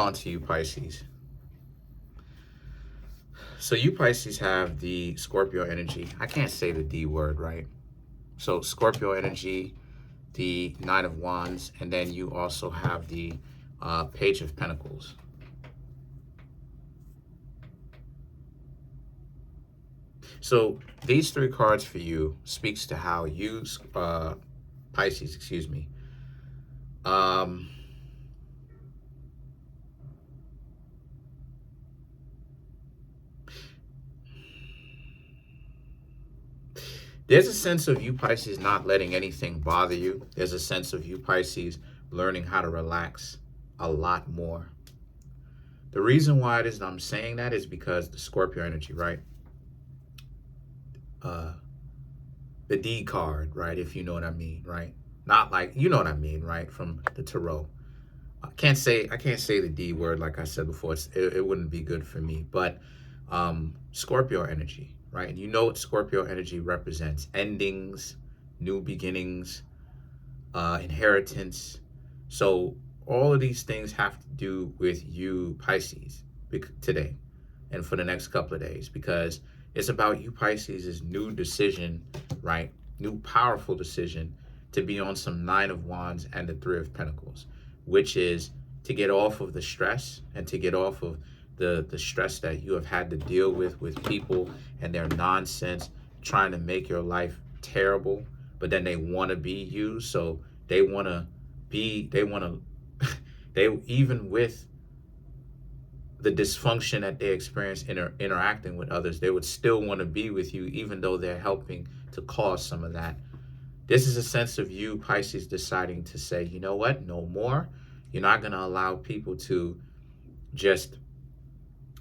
On to you, Pisces. So you Pisces have the Scorpio energy. I can't say the D word, right? So Scorpio energy, the Nine of Wands, and then you also have the Page of Pentacles. So these three cards for you speaks to how you, Pisces, excuse me, there's a sense of you Pisces not letting anything bother you. There's a sense of you Pisces learning how to relax a lot more. The reason why it is that I'm saying that is because the Scorpio energy, right? The D card, right? If you know what I mean, right? Not like, you know what I mean, right? From the tarot. I can't say the D word like I said before. It wouldn't be good for me. But Scorpio energy, right? And you know what Scorpio energy represents: endings, new beginnings, inheritance. So all of these things have to do with you Pisces today and for the next couple of days, because it's about you Pisces' new decision, right? New powerful decision to be on some Nine of Wands and the Three of Pentacles, which is to get off of the stress and to get off of the stress that you have had to deal with people and their nonsense, trying to make your life terrible, but then they want to be you. So they want to they, even with the dysfunction that they experience interacting with others, they would still want to be with you, even though they're helping to cause some of that. This is a sense of you, Pisces, deciding to say, you know what, no more. You're not going to allow people to just,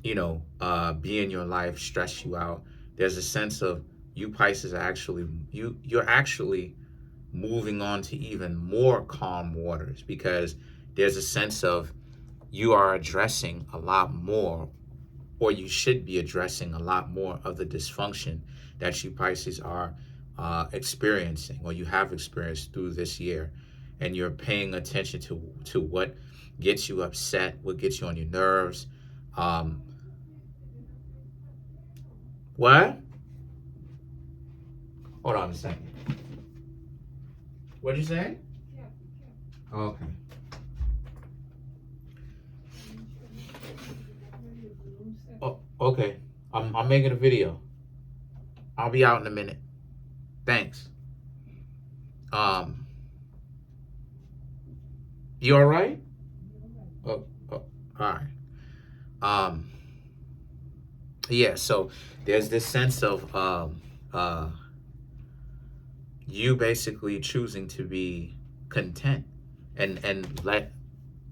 be in your life, stress you out. There's a sense of you, Pisces, are actually, you're actually moving on to even more calm waters, because there's a sense of you are addressing a lot more, or you should be addressing a lot more of the dysfunction that you Pisces are experiencing, or you have experienced through this year. And you're paying attention to what gets you upset, what gets you on your nerves. What? Hold on a second. What'd you say? Okay. Oh, okay. I'm making a video. I'll be out in a minute. Thanks. You all right? Oh, all right. Yeah, so there's this sense of you basically choosing to be content and let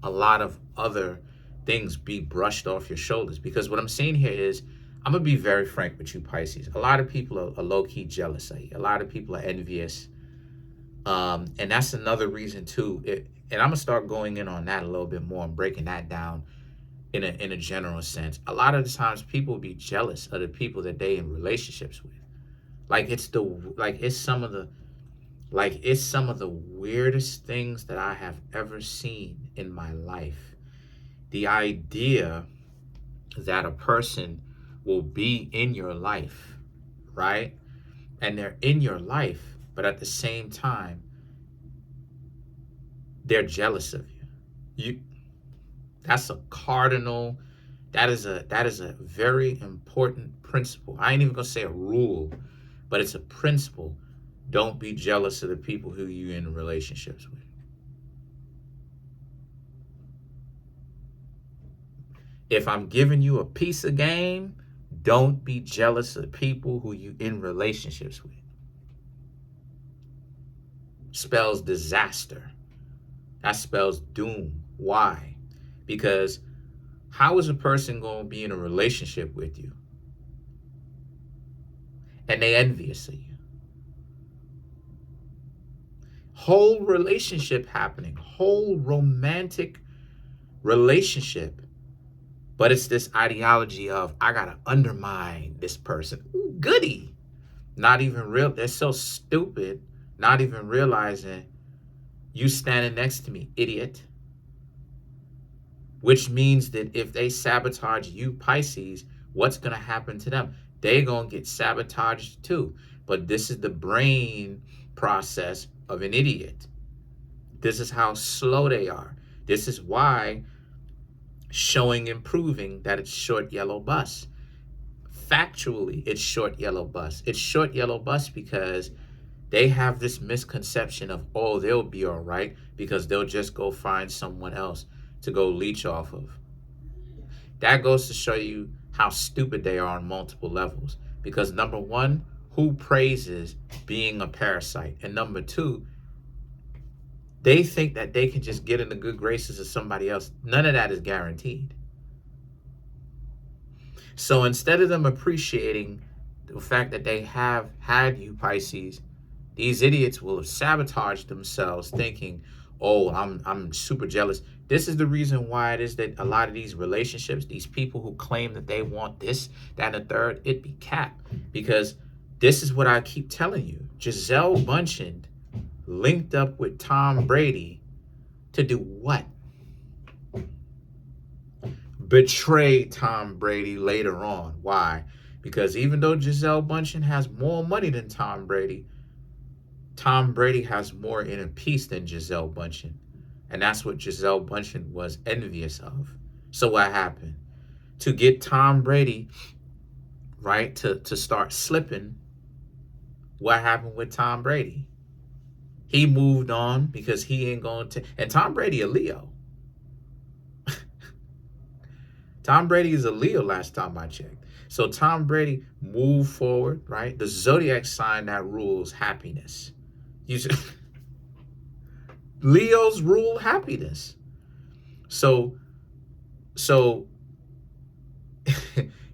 a lot of other things be brushed off your shoulders. Because what I'm saying here is, I'm gonna be very frank with you Pisces. A lot of people are low-key jealous of you. A lot of people are envious. And that's another reason too. And I'm gonna start going in on that a little bit more and breaking that down in a general sense. A lot of the times people be jealous of the people that they in relationships with. It's some of the weirdest things that I have ever seen in my life. The idea that a person will be in your life, right? And they're in your life, but at the same time, they're jealous of you. That's a cardinal, that is a very important principle. I ain't even gonna say a rule, but it's a principle. Don't be jealous of the people who you're in relationships with. If I'm giving you a piece of game, don't be jealous of people who you in relationships with. Spells disaster. That spells doom. Why? Because how is a person going to be in a relationship with you and they envious of you? Whole relationship happening, whole romantic relationship, but it's this ideology of, I gotta undermine this person. Ooh, goody. Not even real. They're so stupid, not even realizing you standing next to me, idiot. which means that if they sabotage you, Pisces, what's going to happen to them? They're going to get sabotaged too. But this is the brain process of an idiot. This is how slow they are. This is why showing and proving that it's short yellow bus. Factually, it's short yellow bus. It's short yellow bus because they have this misconception of, oh, they'll be all right because they'll just go find someone else to go leech off of. That goes to show you how stupid they are on multiple levels. Because number one, who praises being a parasite? And number two, they think that they can just get in the good graces of somebody else. None of that is guaranteed. So instead of them appreciating the fact that they have had you, Pisces, these idiots will have sabotaged themselves thinking, oh, I'm super jealous. This is the reason why it is that a lot of these relationships, these people who claim that they want this, that, and the third, it be capped. Because this is what I keep telling you. Gisele Bündchen linked up with Tom Brady to do what? Betray Tom Brady later on. Why? Because even though Gisele Bündchen has more money than Tom Brady has more inner peace than Gisele Bündchen. And that's what Gisele Bündchen was envious of. So what happened? To get Tom Brady, right, to start slipping, what happened with Tom Brady? He moved on because he ain't going to... And Tom Brady a Leo. Tom Brady is a Leo last time I checked. So Tom Brady moved forward, right? The zodiac sign that rules happiness. Leos rule happiness. So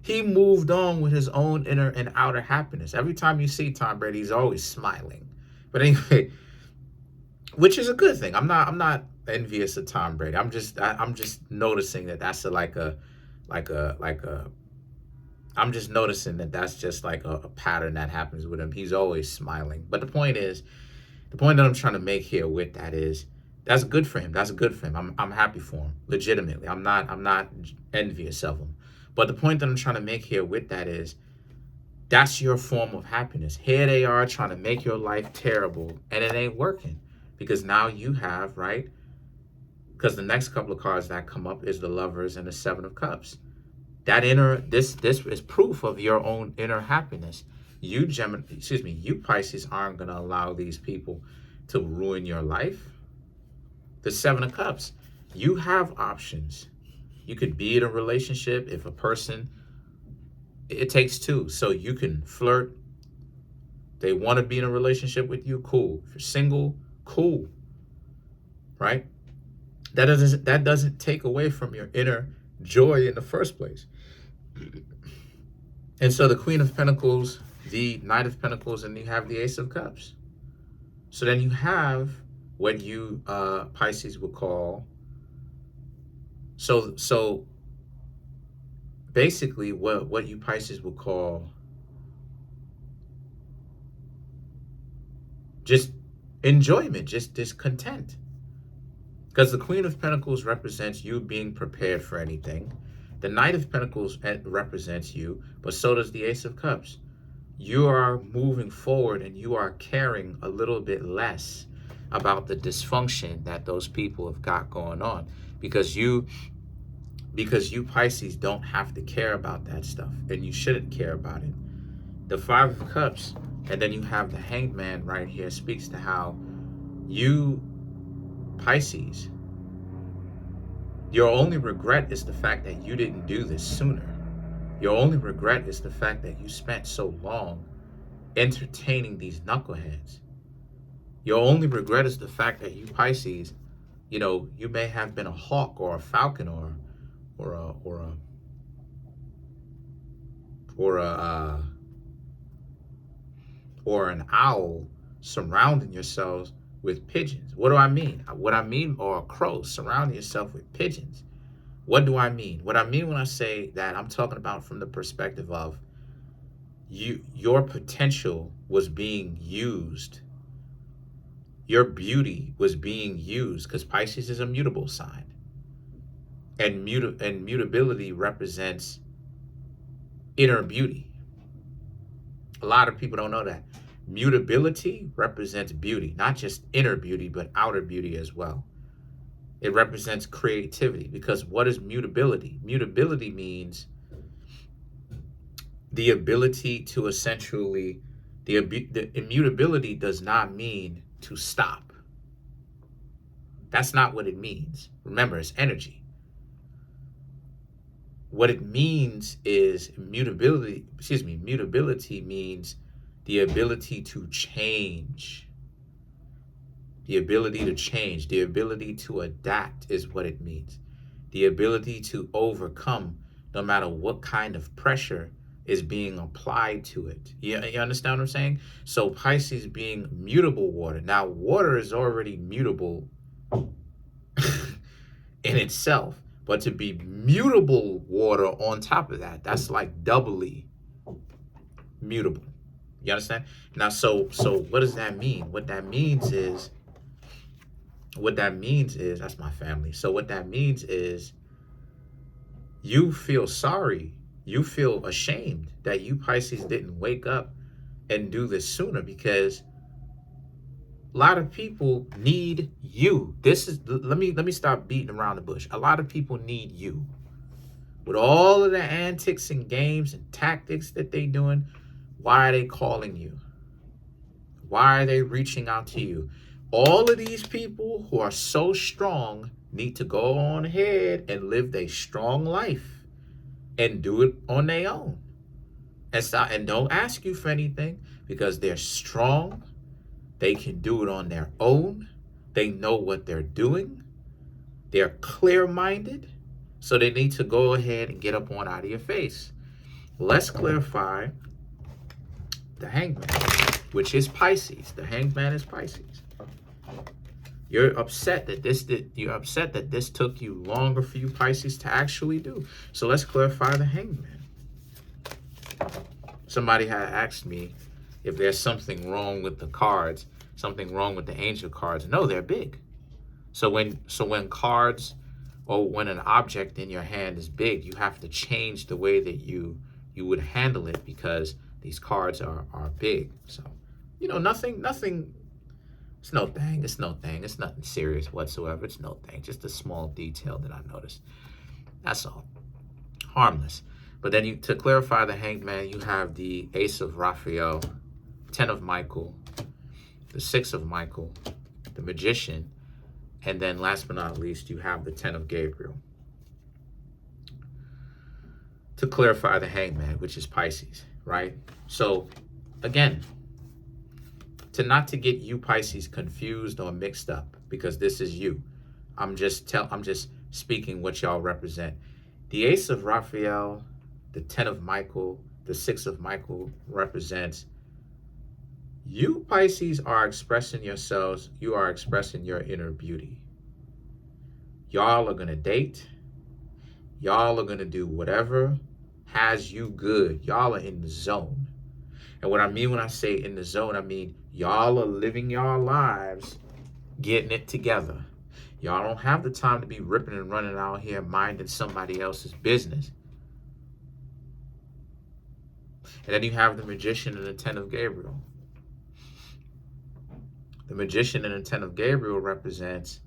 he moved on with his own inner and outer happiness. Every time you see Tom Brady, he's always smiling. But anyway, which is a good thing. I'm not envious of Tom Brady. I'm just noticing that that's I'm just noticing that that's just like a pattern that happens with him. He's always smiling. But the point that I'm trying to make here with that is that's good for him. That's good for him. I'm happy for him. Legitimately. I'm not envious of him. But the point that I'm trying to make here with that is that's your form of happiness. Here they are trying to make your life terrible, and it ain't working. Because now you have, right? Because the next couple of cards that come up is the Lovers and the Seven of Cups. That this is proof of your own inner happiness. You Pisces aren't going to allow these people to ruin your life. The Seven of Cups, you have options. You could be in a relationship if a person, it takes two. So you can flirt. They want to be in a relationship with you, cool. If you're single, cool. Right? That doesn't take away from your inner joy in the first place. And so the Queen of Pentacles, the Knight of Pentacles, and you have the Ace of Cups. So then you have what you Pisces would call, so basically what you Pisces would call just enjoyment, just discontent. Because the Queen of Pentacles represents you being prepared for anything. The Knight of Pentacles represents you, but so does the Ace of Cups. You are moving forward and you are caring a little bit less about the dysfunction that those people have got going on. Because you Pisces don't have to care about that stuff, and you shouldn't care about it. The Five of Cups, and then you have the Hanged Man right here, speaks to how you Pisces, your only regret is the fact that you didn't do this sooner. Your only regret is the fact that you spent so long entertaining these knuckleheads. Your only regret is the fact that you Pisces, you may have been a hawk or a falcon or an owl surrounding yourselves with pigeons. What do I mean? Or a crow surrounding yourself with pigeons. What do I mean? What I mean when I say that, I'm talking about from the perspective of your potential was being used. Your beauty was being used, because Pisces is a mutable sign. And mutability represents inner beauty. A lot of people don't know that. Mutability represents beauty, not just inner beauty, but outer beauty as well. It represents creativity, because what is mutability? Mutability means the ability to essentially, the immutability does not mean to stop. That's not what it means. Remember, it's energy. What it means is mutability means the ability to change. The ability to change, the ability to adapt is what it means. The ability to overcome no matter what kind of pressure is being applied to it. You understand what I'm saying? So Pisces being mutable water. Now, water is already mutable in itself, but to be mutable water on top of that, that's like doubly mutable. You understand? Now, so what does that mean? What that means is that's my family. So what that means is you feel sorry, you feel ashamed that you Pisces didn't wake up and do this sooner, because a lot of people need you. Let me stop beating around the bush. A lot of people need you. With all of the antics and games and tactics that they doing, why are they calling you? Why are they reaching out to you? All of these people who are so strong need to go on ahead and live their strong life and do it on their own. And don't ask you for anything, because they're strong. They can do it on their own. They know what they're doing. They're clear-minded. So they need to go ahead and get up on out of your face. Let's clarify the Hangman, which is Pisces. The Hangman is Pisces. You're upset that this took you longer for you Pisces to actually do. So let's clarify the Hangman. Somebody had asked me if there's something wrong with the cards, something wrong with the angel cards. No, they're big. So when cards, or when an object in your hand is big, you have to change the way that you would handle it, because these cards are big. So, nothing, it's no thing. It's nothing serious whatsoever. It's no thing. Just a small detail that I noticed. That's all. Harmless. But then to clarify the Hangman, you have the Ace of Raphael, 10 of Michael, the 6 of Michael, the Magician, and then last but not least, you have the 10 of Gabriel. To clarify the Hangman, which is Pisces, right? So, again, not to get you Pisces confused or mixed up, because this is you. I'm just speaking what y'all represent. The Ace of Raphael, the 10 of Michael, the 6 of Michael represents you Pisces are expressing yourselves. You are expressing your inner beauty. Y'all are going to date. Y'all are going to do whatever has you good. Y'all are in the zone. And what I mean when I say in the zone, I mean y'all are living y'all lives, getting it together. Y'all don't have the time to be ripping and running out here minding somebody else's business. And then you have the Magician and the 10 of Gabriel. The Magician and the 10 of Gabriel represents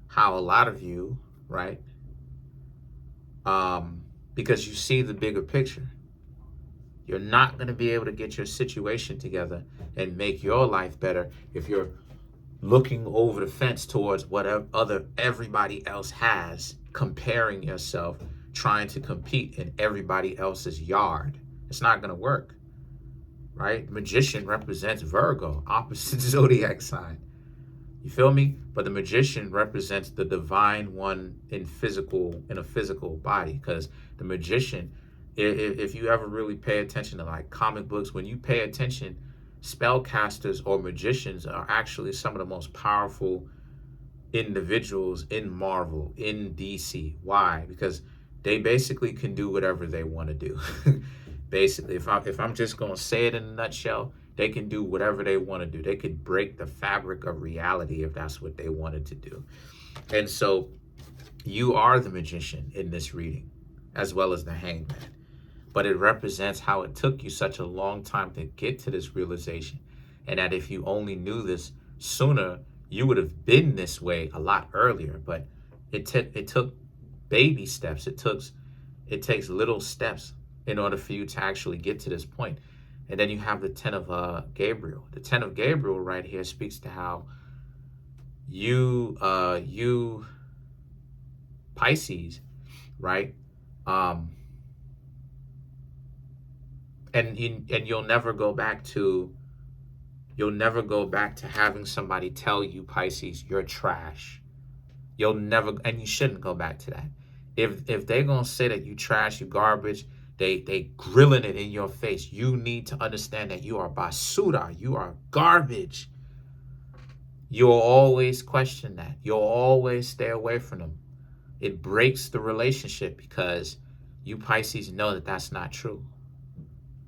how a lot of you, right? Because you see the bigger picture. You're not going to be able to get your situation together and make your life better if you're looking over the fence towards what everybody else has, comparing yourself, trying to compete in everybody else's yard. It's not going to work, right? Magician represents Virgo, opposite zodiac sign. You feel me? But the Magician represents the divine one in a physical body, because the Magician, if you ever really pay attention to like comic books, when you pay attention, spellcasters or magicians are actually some of the most powerful individuals in Marvel, in DC. Why? Because they basically can do whatever they want to do. Basically, if I'm just going to say it in a nutshell, they can do whatever they want to do. They could break the fabric of reality if that's what they wanted to do. And so You are the magician in this reading, as well as the hangman. But it represents how it took you such a long time to get to this realization. And that if you only knew this sooner, you would have been this way a lot earlier. But it took baby steps. It takes little steps in order for you to actually get to this point. And then you have the 10 of Gabriel. The 10 of Gabriel right here speaks to how you Pisces, right? And you'll never go back to having somebody tell you, Pisces, you're trash. You'll never, and you shouldn't go back to that. If they're gonna say that you trash, you garbage, they grilling it in your face. You need to understand that you are basura, you are garbage. You'll always question that. You'll always stay away from them. It breaks the relationship because you Pisces know that that's not true.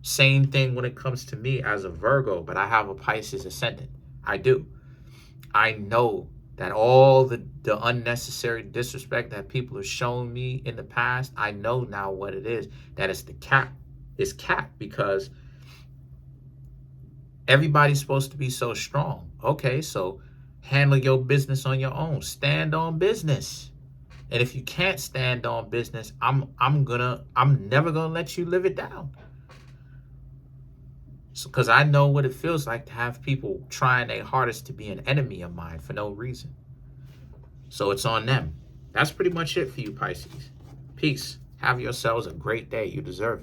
Same thing when it comes to me as a Virgo, but I have a Pisces ascendant. I do. I know that all the unnecessary disrespect that people have shown me in the past, I know now what it is. That it's the cap. It's cap because everybody's supposed to be so strong. Okay, so handle your business on your own. Stand on business. And if you can't stand on business, I'm never gonna let you live it down. So, because I know what it feels like to have people trying their hardest to be an enemy of mine for no reason. So it's on them. That's pretty much it for you, Pisces. Peace. Have yourselves a great day. You deserve it.